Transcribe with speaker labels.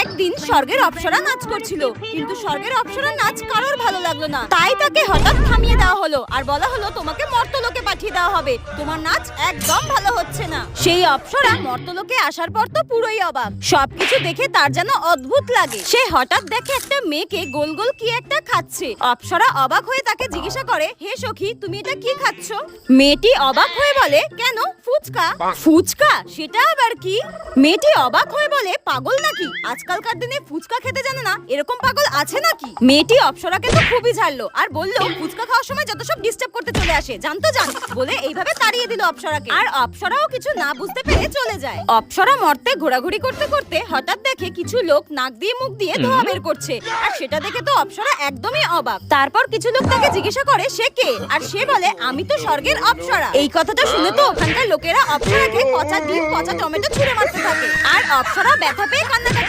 Speaker 1: একদিন স্বর্গের অপ্সরা নাচ করছিল, কিন্তু স্বর্গের অপ্সরা নাচ কারোর ভালো লাগলো না। তাই তাকে হঠাৎ থামিয়ে দেওয়া হলো আর বলা হলো তোমাকে মর্তলোকে পাঠিয়ে দেওয়া হবে, তোমার নাচ একদম ভালো হচ্ছে না। সেই অপ্সরা মর্তলোকে আসার পর তো পুরোই অবাক, সবকিছু দেখে তার যেন অদ্ভুত লাগে। সে হঠাৎ দেখে একটা মেয়েকে গোল গোল কি একটা খাচ্ছে। অপ্সরা অবাক হয়ে তাকে জিজ্ঞাসা করে, হে সখী, তুমি এটা কি খাচ্ছ? মেয়েটি অবাক হয়ে বলে, কেন, ফুচকা। ফুচকা? সেটা আবার কি? মেয়েটি অবাক হয়ে বলে, পাগল নাকি, আজকালকার দিনে ফুচকা খেতে জানে না, এরকম পাগল আছে নাকি? মেয়েটি অপ্সরাকে তো খুবই ঝাড়লো আর বললো, ফুচকা খাওয়ার সময় যত সব ডিস্টার্ব করতে চলে আসে, জানতো জান, বলে এইভাবে তাড়িয়ে দিল অপ্সরাকে। আর অপ্সরাও কিছু না বুঝতে পেরে চলে যায়। অপ্সরা মর্তে ঘোরাঘুরি করতে করতে হঠাৎ দেখে কিছু লোক নাক দিয়ে মুখ দিয়ে ধোঁয়া বের করছে, আর সেটা দেখে তো অপ্সরা একদমই অবাক। তারপর কিছু লোক তাকে জিজ্ঞাসা করে সে কে, আর সে বলে, আমি তো স্বর্গের অপ্সরা। এই কথাটা শুনে তো ওখানকার লোকেরা অপ্সরাকে পচা ডিম পচা টমেটো ছুঁড়ে মারতে থাকে, আর অপ্সরা ব্যথা পেয়ে কান্নাকাটি